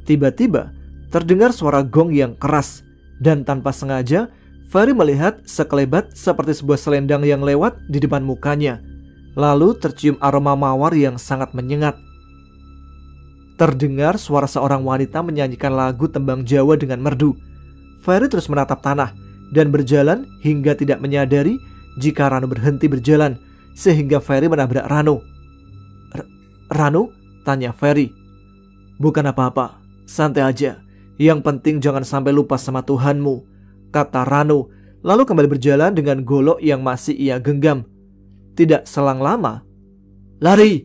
Tiba-tiba terdengar suara gong yang keras, dan tanpa sengaja Ferry melihat sekelebat seperti sebuah selendang yang lewat di depan mukanya. Lalu tercium aroma mawar yang sangat menyengat. Terdengar suara seorang wanita menyanyikan lagu tembang Jawa dengan merdu. Ferry terus menatap tanah dan berjalan hingga tidak menyadari jika Ranu berhenti berjalan, sehingga Ferry menabrak Ranu. "Ranu?" tanya Ferry. "Bukan apa-apa, santai aja. Yang penting jangan sampai lupa sama Tuhanmu," kata Ranu, lalu kembali berjalan dengan golok yang masih ia genggam. Tidak selang lama, "Lari!"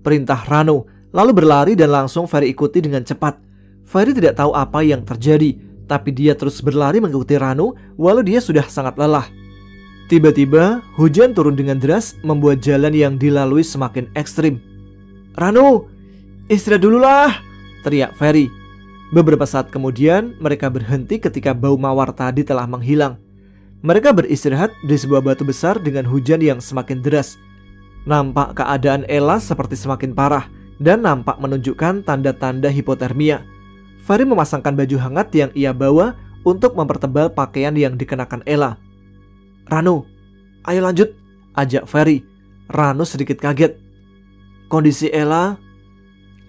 perintah Ranu, lalu berlari dan langsung Ferry ikuti dengan cepat. Ferry tidak tahu apa yang terjadi, tapi dia terus berlari mengikuti Ranu walau dia sudah sangat lelah. Tiba-tiba hujan turun dengan deras membuat jalan yang dilalui semakin ekstrim. "Ranu, istirahat dululah!" teriak Ferry. Beberapa saat kemudian mereka berhenti ketika bau mawar tadi telah menghilang. Mereka beristirahat di sebuah batu besar dengan hujan yang semakin deras. Nampak keadaan Ella seperti semakin parah dan nampak menunjukkan tanda-tanda hipotermia. Ferry memasangkan baju hangat yang ia bawa untuk mempertebal pakaian yang dikenakan Ella. "Ranu, ayo lanjut," ajak Ferry. Ranu sedikit kaget. "Kondisi Ella?"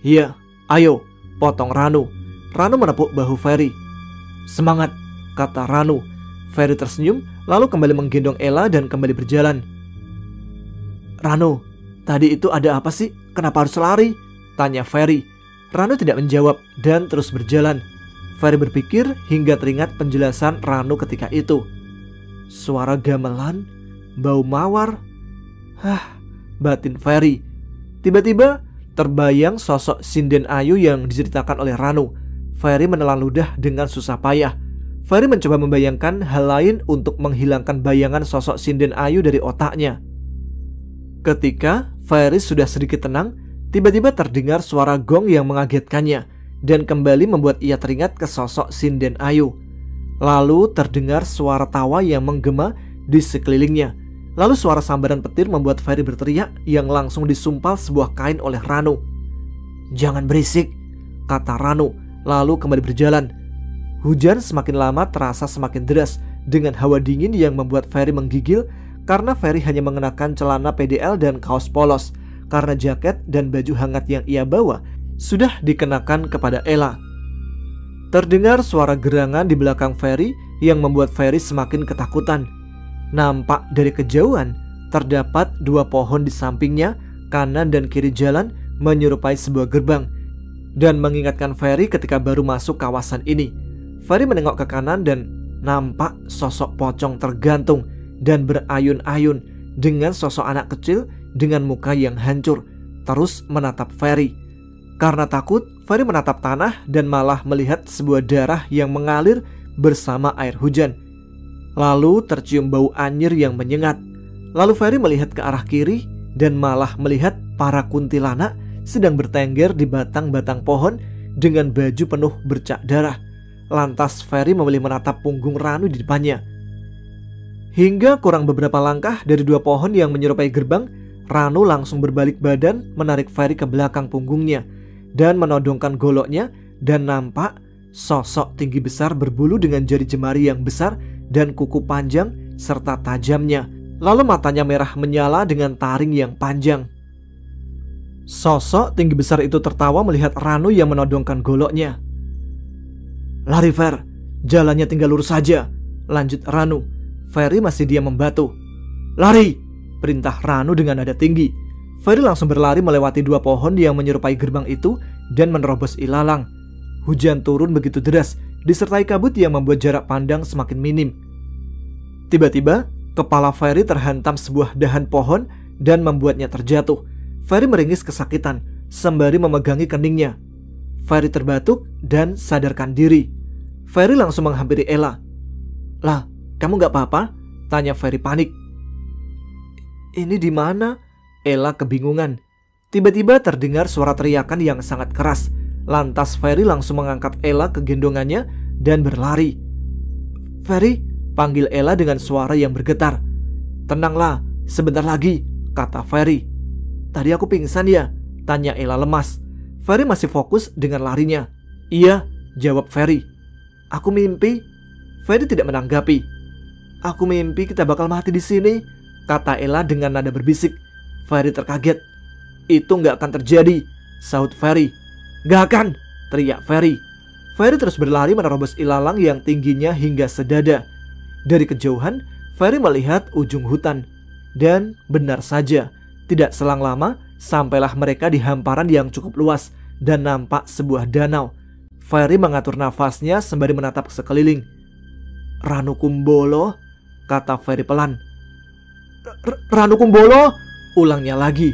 "Iya, ayo," potong Ranu. Ranu menepuk bahu Ferry. "Semangat," kata Ranu. Ferry tersenyum lalu kembali menggendong Ella dan kembali berjalan. "Ranu, tadi itu ada apa sih? Kenapa harus lari?" tanya Ferry. Ranu tidak menjawab dan terus berjalan. Ferry berpikir hingga teringat penjelasan Ranu ketika itu. Suara gamelan, bau mawar. Batin Ferry. Tiba-tiba terbayang sosok sinden ayu yang diceritakan oleh Ranu. Ferry menelan ludah dengan susah payah. Ferry mencoba membayangkan hal lain untuk menghilangkan bayangan sosok sinden ayu dari otaknya. Ketika Ferry sudah sedikit tenang, tiba-tiba terdengar suara gong yang mengagetkannya dan kembali membuat ia teringat ke sosok sinden ayu. Lalu terdengar suara tawa yang menggema di sekelilingnya. Lalu suara sambaran petir membuat Ferry berteriak yang langsung disumpal sebuah kain oleh Ranu. "Jangan berisik," kata Ranu, lalu kembali berjalan. Hujan semakin lama terasa semakin deras dengan hawa dingin yang membuat Ferry menggigil karena Ferry hanya mengenakan celana PDL dan kaos polos karena jaket dan baju hangat yang ia bawa sudah dikenakan kepada Ella. Terdengar suara gerangan di belakang Ferry yang membuat Ferry semakin ketakutan. Nampak dari kejauhan terdapat 2 pohon di sampingnya, kanan dan kiri jalan menyerupai sebuah gerbang, dan mengingatkan Ferry ketika baru masuk kawasan ini. Ferry menengok ke kanan dan nampak sosok pocong tergantung dan berayun-ayun dengan sosok anak kecil dengan muka yang hancur terus menatap Ferry. Karena takut, Ferry menatap tanah dan malah melihat sebuah darah yang mengalir bersama air hujan. Lalu tercium bau anyir yang menyengat. Lalu Ferry melihat ke arah kiri dan malah melihat para kuntilanak sedang bertengger di batang-batang pohon dengan baju penuh bercak darah. Lantas Ferry memilih menatap punggung Ranu di depannya. Hingga kurang beberapa langkah dari 2 pohon yang menyerupai gerbang, Ranu langsung berbalik badan menarik Ferry ke belakang punggungnya dan menodongkan goloknya, dan nampak sosok tinggi besar berbulu dengan jari jemari yang besar dan kuku panjang serta tajamnya. Lalu matanya merah menyala dengan taring yang panjang. Sosok tinggi besar itu tertawa melihat Ranu yang menodongkan goloknya. "Lari Fer, jalannya tinggal lurus saja," lanjut Ranu. Ferry masih diam membatu. "Lari!" perintah Ranu dengan nada tinggi. Ferry langsung berlari melewati 2 pohon yang menyerupai gerbang itu dan menerobos ilalang. Hujan turun begitu deras, disertai kabut yang membuat jarak pandang semakin minim. Tiba-tiba, kepala Ferry terhantam sebuah dahan pohon dan membuatnya terjatuh. Ferry meringis kesakitan sembari memegangi keningnya. Ferry terbatuk dan sadarkan diri. Ferry langsung menghampiri Ella. "Lah, kamu gak apa-apa?" tanya Ferry panik. "Ini di mana?" Ella kebingungan. Tiba-tiba terdengar suara teriakan yang sangat keras. Lantas Ferry langsung mengangkat Ella ke gendongannya dan berlari. "Ferry," panggil Ella dengan suara yang bergetar. "Tenanglah, sebentar lagi," kata Ferry. "Tadi aku pingsan ya?" tanya Ella lemas. Ferry masih fokus dengan larinya. "Iya," jawab Ferry. "Aku mimpi." Ferry tidak menanggapi. "Aku mimpi kita bakal mati di sini," kata Ella dengan nada berbisik. Ferry terkaget. "Itu gak akan terjadi," sahut Ferry. "Gak akan," teriak Ferry. Ferry terus berlari menerobos ilalang yang tingginya hingga sedada. Dari kejauhan, Ferry melihat ujung hutan. Dan benar saja, tidak selang lama sampailah mereka di hamparan yang cukup luas dan nampak sebuah danau. Ferry mengatur nafasnya sembari menatap sekeliling. "Ranu Kumbolo," kata Ferry pelan. "Ranu Kumbolo," ulangnya lagi.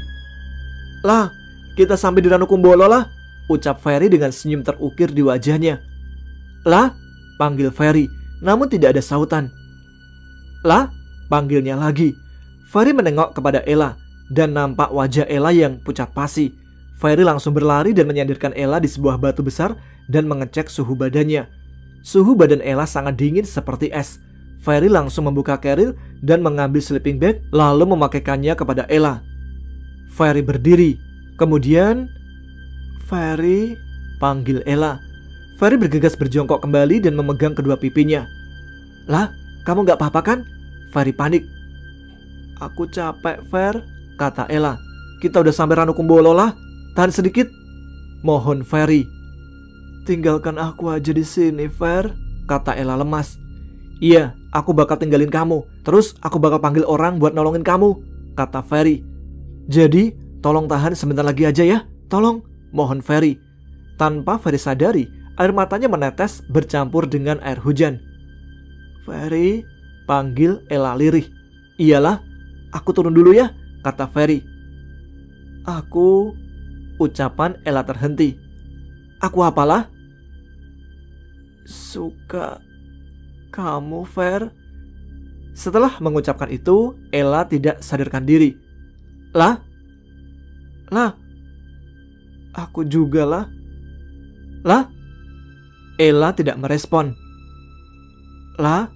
"Lah, kita sampai di Ranu Kumbolo lah," ucap Ferry dengan senyum terukir di wajahnya. "Lah," panggil Ferry, namun tidak ada sautan. "Lah," panggilnya lagi. Ferry menengok kepada Ella dan nampak wajah Ella yang pucat pasi. Ferry langsung berlari dan menyandarkan Ella di sebuah batu besar dan mengecek suhu badannya. Suhu badan Ella sangat dingin seperti es. Ferry langsung membuka keril dan mengambil sleeping bag lalu memakaikannya kepada Ella. Ferry berdiri. Kemudian, "Ferry," panggil Ella. Ferry bergegas berjongkok kembali dan memegang kedua pipinya. "Lah, kamu gak apa-apa kan?" Ferry panik. "Aku capek, Fer," kata Ella. "Kita udah sampai Ranu Kumbolo lah. Tahan sedikit," mohon Ferry. "Tinggalkan aku aja di sini, Fer," kata Ella lemas. "Iya, aku bakal tinggalin kamu. Terus aku bakal panggil orang buat nolongin kamu," kata Ferry. "Jadi, tolong tahan sebentar lagi aja ya. Tolong," mohon Ferry. Tanpa Ferry sadari, Air matanya menetes bercampur dengan air hujan. "Ferry," panggil Ella lirih. "Iyalah, aku turun dulu ya," kata Ferry. "Aku..." Ucapan Ella terhenti. "Aku apalah?" "Suka kamu, Fer." Setelah mengucapkan itu, Ella tidak sadarkan diri. Lah, aku juga lah." Ella tidak merespon. Lah.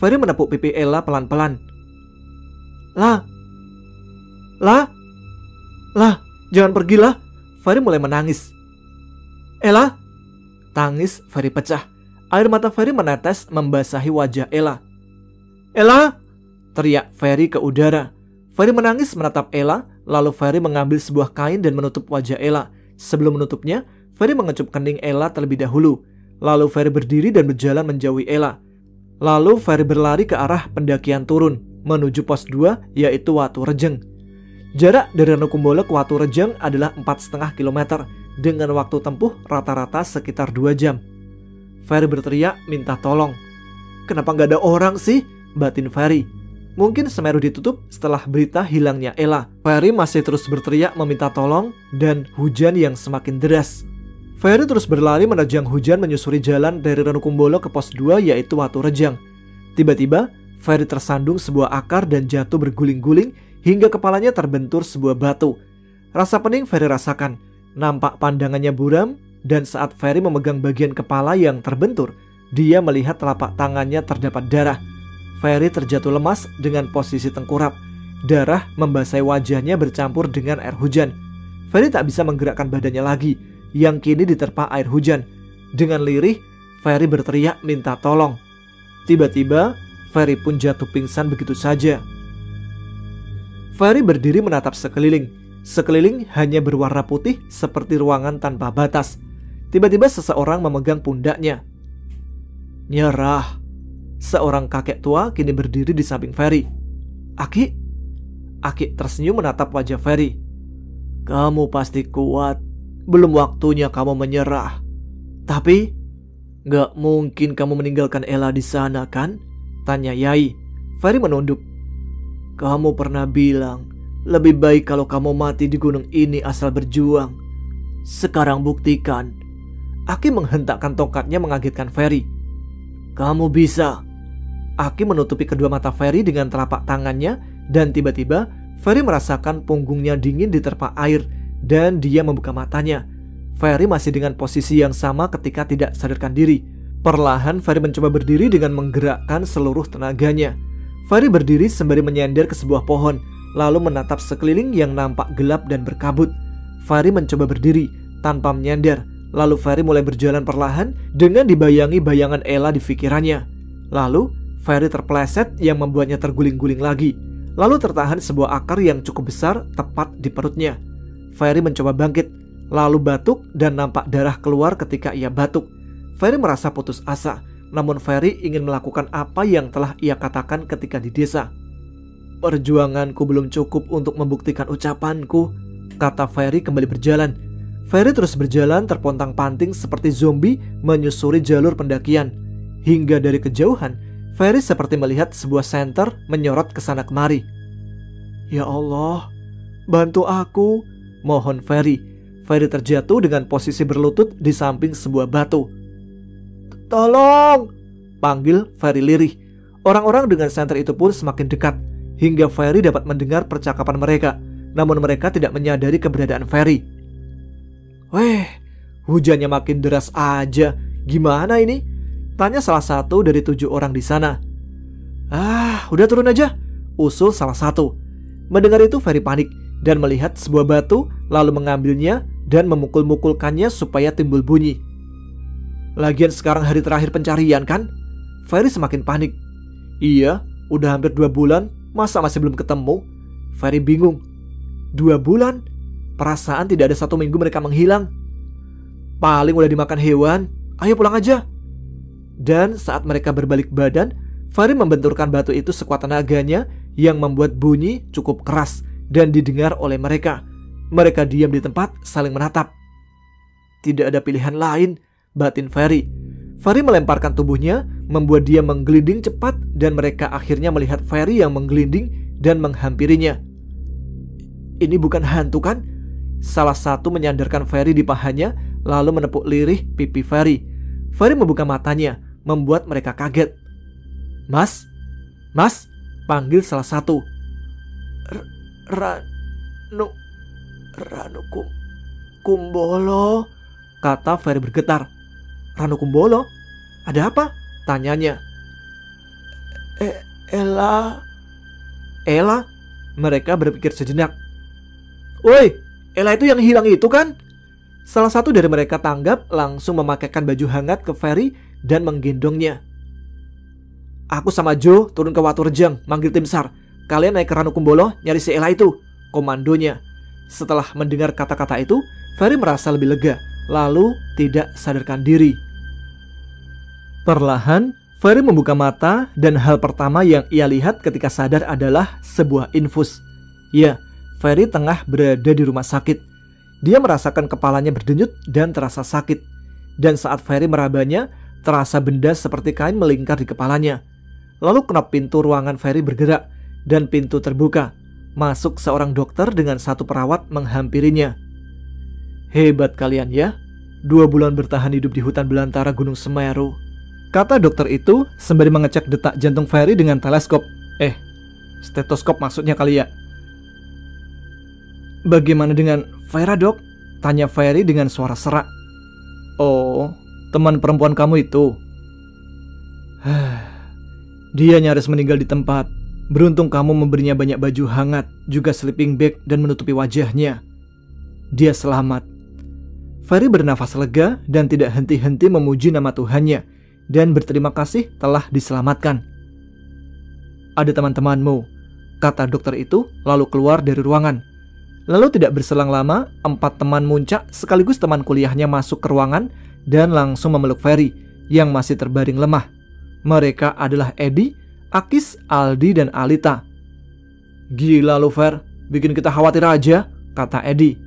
Ferry menepuk pipi Ella pelan-pelan. Lah, jangan pergilah." Ferry mulai menangis. "Ella!" Tangis Ferry pecah. Air mata Ferry menetes membasahi wajah Ella. "Ella!" teriak Ferry ke udara. Ferry menangis menatap Ella. Lalu Ferry mengambil sebuah kain dan menutup wajah Ella. Sebelum menutupnya, Ferry mengecup kening Ella terlebih dahulu. Lalu Ferry berdiri dan berjalan menjauhi Ella. Lalu Ferry berlari ke arah pendakian turun menuju pos 2, yaitu Watu Rejeng. Jarak dari Ranukumbolo ke Watu Rejeng adalah 4,5 km dengan waktu tempuh rata-rata sekitar 2 jam. Ferry berteriak minta tolong. "Kenapa gak ada orang sih?" batin Ferry. Mungkin Semeru ditutup setelah berita hilangnya Ella. Ferry masih terus berteriak meminta tolong dan hujan yang semakin deras. Ferry terus berlari menerjang hujan menyusuri jalan dari Ranukumbolo ke pos 2, yaitu Watu Rejeng. Tiba-tiba Ferry tersandung sebuah akar dan jatuh berguling-guling hingga kepalanya terbentur sebuah batu. Rasa pening Ferry rasakan. Nampak pandangannya buram, dan saat Ferry memegang bagian kepala yang terbentur, dia melihat telapak tangannya terdapat darah. Ferry terjatuh lemas dengan posisi tengkurap. Darah membasahi wajahnya bercampur dengan air hujan. Ferry tak bisa menggerakkan badannya lagi, yang kini diterpa air hujan. Dengan lirih, Ferry berteriak minta tolong. Tiba-tiba, Ferry pun jatuh pingsan begitu saja. Ferry berdiri menatap sekeliling. Sekeliling hanya berwarna putih seperti ruangan tanpa batas. Tiba-tiba seseorang memegang pundaknya. "Nyerah." Seorang kakek tua kini berdiri di samping Ferry. "Aki?" Aki tersenyum menatap wajah Ferry. "Kamu pasti kuat. Belum waktunya kamu menyerah. Tapi gak mungkin kamu meninggalkan Ella di sana kan?" tanya Yai. Ferry menunduk. "Kamu pernah bilang lebih baik kalau kamu mati di gunung ini asal berjuang. Sekarang buktikan." Aki menghentakkan tongkatnya mengagetkan Ferry. "Kamu bisa." Aki menutupi kedua mata Ferry dengan telapak tangannya, dan tiba-tiba Ferry merasakan punggungnya dingin diterpa air dan dia membuka matanya. Ferry masih dengan posisi yang sama ketika tidak sadarkan diri. Perlahan Ferry mencoba berdiri dengan menggerakkan seluruh tenaganya. Ferry berdiri sembari menyender ke sebuah pohon, lalu menatap sekeliling yang nampak gelap dan berkabut. Ferry mencoba berdiri tanpa menyender. Lalu Ferry mulai berjalan perlahan dengan dibayangi bayangan Ella di pikirannya. Lalu Ferry terpeleset yang membuatnya terguling-guling lagi. Lalu tertahan sebuah akar yang cukup besar tepat di perutnya. Ferry mencoba bangkit, lalu batuk dan nampak darah keluar ketika ia batuk. Ferry merasa putus asa, namun Ferry ingin melakukan apa yang telah ia katakan ketika di desa. "Perjuanganku belum cukup untuk membuktikan ucapanku," kata Ferry kembali berjalan. Ferry terus berjalan terpontang-panting seperti zombie menyusuri jalur pendakian. Hingga dari kejauhan, Ferry seperti melihat sebuah senter menyorot ke sana kemari. "Ya Allah, bantu aku," mohon Ferry. Ferry terjatuh dengan posisi berlutut di samping sebuah batu. "Tolong!" panggil Ferry lirih. Orang-orang dengan senter itu pun semakin dekat, hingga Ferry dapat mendengar percakapan mereka. Namun mereka tidak menyadari keberadaan Ferry. "Weh, hujannya makin deras aja. Gimana ini?" tanya salah satu dari 7 orang di sana. Udah turun aja," usul salah satu. Mendengar itu Ferry panik dan melihat sebuah batu, lalu mengambilnya dan memukul-mukulkannya supaya timbul bunyi. "Lagian sekarang hari terakhir pencarian kan?" Ferry semakin panik. "Iya, udah hampir 2 bulan, masa masih belum ketemu?" Ferry bingung. 2 bulan? Perasaan tidak ada 1 minggu mereka menghilang. "Paling udah dimakan hewan, ayo pulang aja." Dan saat mereka berbalik badan, Ferry membenturkan batu itu sekuat tenaganya yang membuat bunyi cukup keras dan didengar oleh mereka. Mereka diam di tempat saling menatap. Tidak ada pilihan lain, batin Ferry. Ferry melemparkan tubuhnya, membuat dia menggelinding cepat dan mereka akhirnya melihat Ferry yang menggelinding dan menghampirinya. Ini bukan hantu kan? Salah satu menyandarkan Ferry di pahanya lalu menepuk lirih pipi Ferry. Ferry membuka matanya, membuat mereka kaget. Mas, Mas, panggil salah satu. Ranu Kumbolo, kata Ferry bergetar. Ranu Kumbolo? Ada apa? Tanyanya. Ella? Mereka berpikir sejenak. Woi, Ella itu yang hilang itu kan? Salah satu dari mereka tanggap, langsung memakaikan baju hangat ke Ferry dan menggendongnya. Aku sama Joe turun ke Watu Rejang, manggil tim SAR. Kalian naik ke Ranu Kumbolo, nyari si Ella itu, komandonya. Setelah mendengar kata-kata itu, Ferry merasa lebih lega, lalu tidak sadarkan diri. Perlahan, Ferry membuka mata dan hal pertama yang ia lihat ketika sadar adalah sebuah infus. Ya, Ferry tengah berada di rumah sakit. Dia merasakan kepalanya berdenyut dan terasa sakit. Dan saat Ferry merabanya, terasa benda seperti kain melingkar di kepalanya. Lalu knop pintu ruangan Ferry bergerak dan pintu terbuka. Masuk seorang dokter dengan satu perawat menghampirinya. Hebat kalian ya, 2 bulan bertahan hidup di hutan belantara Gunung Semeru, kata dokter itu sembari mengecek detak jantung Ferry dengan teleskop. Stetoskop maksudnya kali ya. Bagaimana dengan Vera, dok? Tanya Ferry dengan suara serak. Oh, teman perempuan kamu itu. Dia nyaris meninggal di tempat. Beruntung kamu memberinya banyak baju hangat, juga sleeping bag dan menutupi wajahnya. Dia selamat. Ferry bernafas lega dan tidak henti-henti memuji nama Tuhannya dan berterima kasih telah diselamatkan. Ada teman-temanmu, kata dokter itu lalu keluar dari ruangan. Lalu tidak berselang lama, 4 teman muncak sekaligus teman kuliahnya masuk ke ruangan dan langsung memeluk Ferry yang masih terbaring lemah. Mereka adalah Eddie, Akis, Aldi, dan Alita. Gila lu Fer, bikin kita khawatir aja, kata Eddie.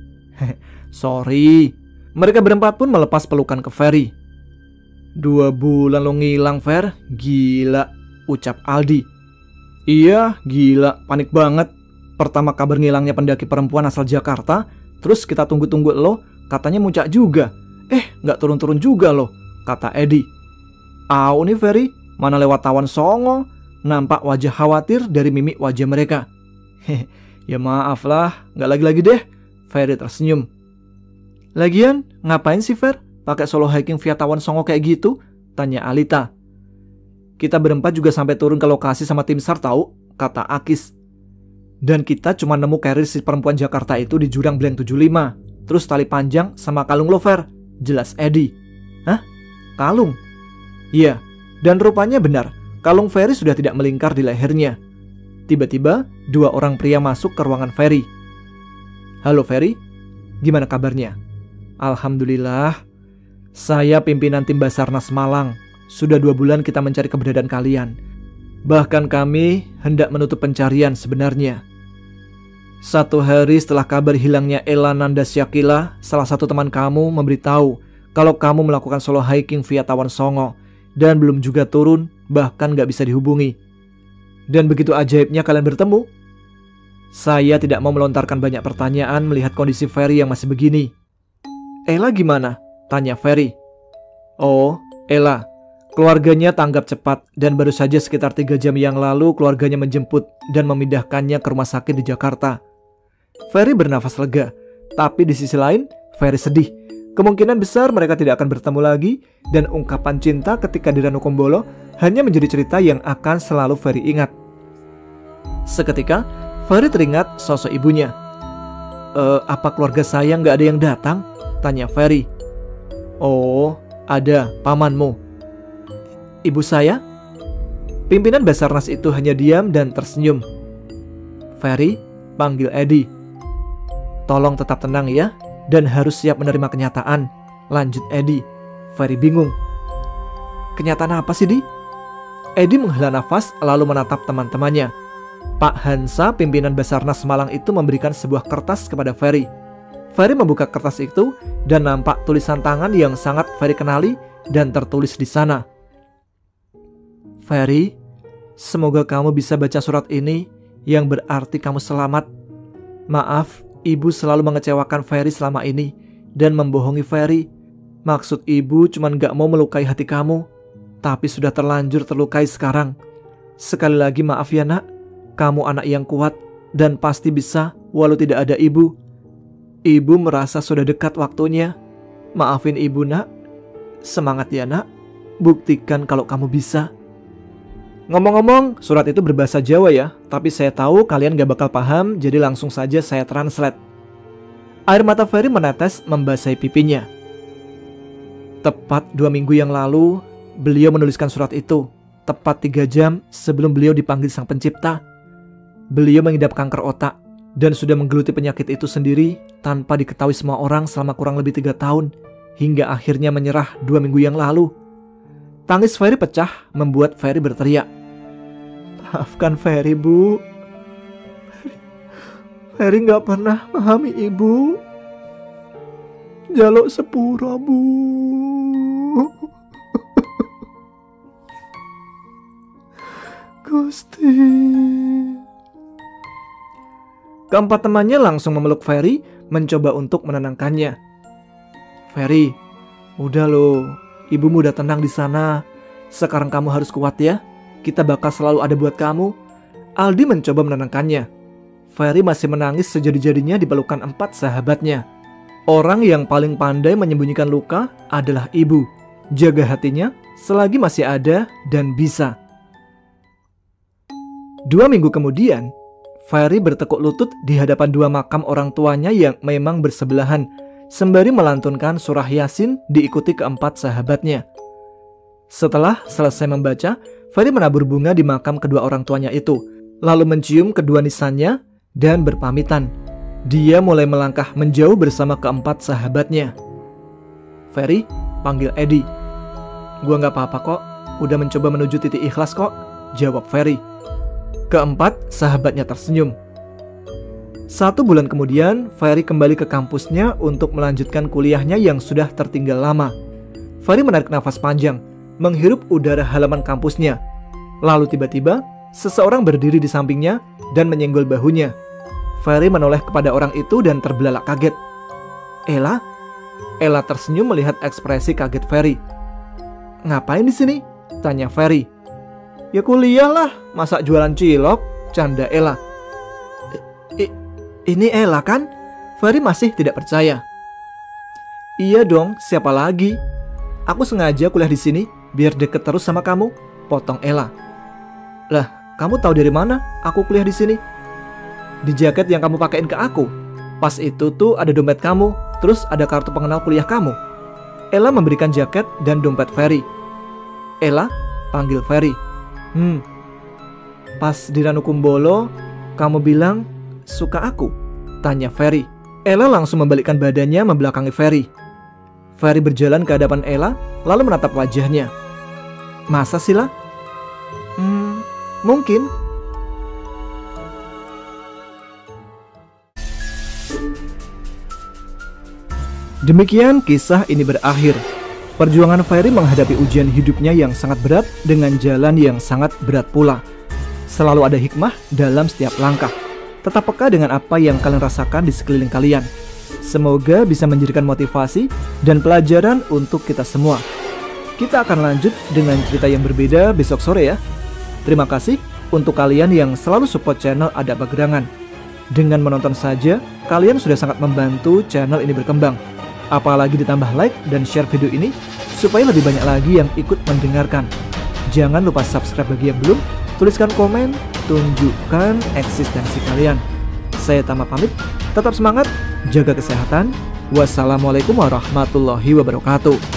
Sorry. Mereka berempat pun melepas pelukan ke Ferry. 2 bulan lo ngilang Fer, gila, ucap Aldi. Iya, gila, panik banget. Pertama kabar ngilangnya pendaki perempuan asal Jakarta, terus kita tunggu-tunggu lo, katanya muncak juga. Gak turun-turun juga lo, kata Eddie. Au nih Ferry, mana lewat Tawon Songo. Nampak wajah khawatir dari mimik wajah mereka. Ya maaf lah, gak lagi-lagi deh. Ferry tersenyum. Lagian, ngapain sih Fer? Pakai solo hiking via Tawon Songo kayak gitu? Tanya Alita. Kita berempat juga sampai turun ke lokasi sama tim SAR tahu, kata Akis. Dan kita cuma nemu carrier si perempuan Jakarta itu di jurang Blank 75. Terus tali panjang sama kalung lo Fer, jelas Eddie. Hah? Kalung? Iya, dan rupanya benar. Kalung Ferry sudah tidak melingkar di lehernya. Tiba-tiba, 2 orang pria masuk ke ruangan Ferry. Halo Ferry, gimana kabarnya? Alhamdulillah. Saya pimpinan tim Basarnas Malang. Sudah 2 bulan kita mencari keberadaan kalian. Bahkan kami hendak menutup pencarian sebenarnya. 1 hari setelah kabar hilangnya Ella Nandasyakila, salah satu teman kamu memberitahu kalau kamu melakukan solo hiking via Tawon Songo dan belum juga turun, bahkan gak bisa dihubungi. Dan begitu ajaibnya kalian bertemu. Saya tidak mau melontarkan banyak pertanyaan melihat kondisi Ferry yang masih begini. Ella gimana? Tanya Ferry. Oh, Ella, keluarganya tanggap cepat dan baru saja sekitar 3 jam yang lalu keluarganya menjemput dan memindahkannya ke rumah sakit di Jakarta. Ferry bernafas lega, tapi di sisi lain Ferry sedih. Kemungkinan besar mereka tidak akan bertemu lagi dan ungkapan cinta ketika di Ranu Kumbolo hanya menjadi cerita yang akan selalu Ferry ingat. Seketika, Ferry teringat sosok ibunya. Apa keluarga saya nggak ada yang datang? Tanya Ferry. Oh, ada, pamanmu. Ibu saya? Pimpinan Basarnas itu hanya diam dan tersenyum. Ferry, panggil Eddie. Tolong tetap tenang ya, dan harus siap menerima kenyataan, lanjut Eddie. Ferry bingung. Kenyataan apa sih, Di? Eddie menghela nafas lalu menatap teman-temannya. Pak Hansa, pimpinan Basarnas Malang itu memberikan sebuah kertas kepada Ferry. Ferry membuka kertas itu dan nampak tulisan tangan yang sangat Ferry kenali dan tertulis di sana. Ferry, semoga kamu bisa baca surat ini yang berarti kamu selamat. Maaf, ibu selalu mengecewakan Ferry selama ini dan membohongi Ferry. Maksud ibu cuma gak mau melukai hati kamu, tapi sudah terlanjur terlukai sekarang. Sekali lagi maaf ya nak, kamu anak yang kuat dan pasti bisa walau tidak ada ibu. Ibu merasa sudah dekat waktunya. Maafin ibu nak. Semangat ya nak, buktikan kalau kamu bisa. Ngomong-ngomong, surat itu berbahasa Jawa ya, tapi saya tahu kalian gak bakal paham, jadi langsung saja saya translate. Air mata Ferry menetes membasahi pipinya. Tepat 2 minggu yang lalu, beliau menuliskan surat itu. Tepat 3 jam sebelum beliau dipanggil Sang Pencipta. Beliau mengidap kanker otak dan sudah menggeluti penyakit itu sendiri tanpa diketahui semua orang selama kurang lebih 3 tahun, hingga akhirnya menyerah 2 minggu yang lalu. Tangis Ferry pecah membuat Ferry berteriak. Maafkan Ferry, Bu. Ferry gak pernah memahami ibu. Jaluk sepura, Bu. Gusti. Keempat temannya langsung memeluk Ferry, mencoba untuk menenangkannya. Ferry, udah loh, ibumu udah tenang di sana. Sekarang kamu harus kuat ya. Kita bakal selalu ada buat kamu. Aldi mencoba menenangkannya. Ferry masih menangis sejadi-jadinya di pelukan 4 sahabatnya. Orang yang paling pandai menyembunyikan luka adalah ibu. Jaga hatinya selagi masih ada dan bisa. 2 minggu kemudian, Ferry bertekuk lutut di hadapan 2 makam orang tuanya yang memang bersebelahan, sembari melantunkan surah Yasin diikuti keempat sahabatnya. Setelah selesai membaca, Ferry menabur bunga di makam kedua orang tuanya itu, lalu mencium kedua nisannya dan berpamitan. Dia mulai melangkah menjauh bersama keempat sahabatnya. Ferry, panggil Edi. Gua gak apa-apa kok, udah mencoba menuju titik ikhlas kok, jawab Ferry. Keempat sahabatnya tersenyum. 1 bulan kemudian, Ferry kembali ke kampusnya untuk melanjutkan kuliahnya yang sudah tertinggal lama. Ferry menarik nafas panjang, menghirup udara halaman kampusnya. Lalu tiba-tiba, seseorang berdiri di sampingnya dan menyenggol bahunya. Ferry menoleh kepada orang itu dan terbelalak kaget. Ella? Ella tersenyum melihat ekspresi kaget Ferry. Ngapain di sini? Tanya Ferry. Ya kuliah lah, masa jualan cilok? Canda Ella. Ini Ella kan? Ferry masih tidak percaya. Iya dong, siapa lagi? Aku sengaja kuliah di sini biar deket terus sama kamu, potong Ella. Lah, kamu tahu dari mana aku kuliah di sini? Di jaket yang kamu pakein ke aku. Pas itu tuh ada dompet kamu, terus ada kartu pengenal kuliah kamu. Ella memberikan jaket dan dompet Ferry. Ella, panggil Ferry. Pas di Ranukumbolo, kamu bilang suka aku? Tanya Ferry. Ella langsung membalikkan badannya membelakangi Ferry. Ferry berjalan ke hadapan Ella, lalu menatap wajahnya. Masa sih lah? Mungkin. Demikian kisah ini berakhir. Perjuangan Ferry menghadapi ujian hidupnya yang sangat berat dengan jalan yang sangat berat pula. Selalu ada hikmah dalam setiap langkah. Tetap peka dengan apa yang kalian rasakan di sekeliling kalian. Semoga bisa menjadikan motivasi dan pelajaran untuk kita semua. Kita akan lanjut dengan cerita yang berbeda besok sore ya. Terima kasih untuk kalian yang selalu support channel Ada Pagerangan. Dengan menonton saja, kalian sudah sangat membantu channel ini berkembang. Apalagi ditambah like dan share video ini supaya lebih banyak lagi yang ikut mendengarkan. Jangan lupa subscribe bagi yang belum, tuliskan komen, tunjukkan eksistensi kalian. Saya Tama pamit, tetap semangat, jaga kesehatan. Wassalamualaikum warahmatullahi wabarakatuh.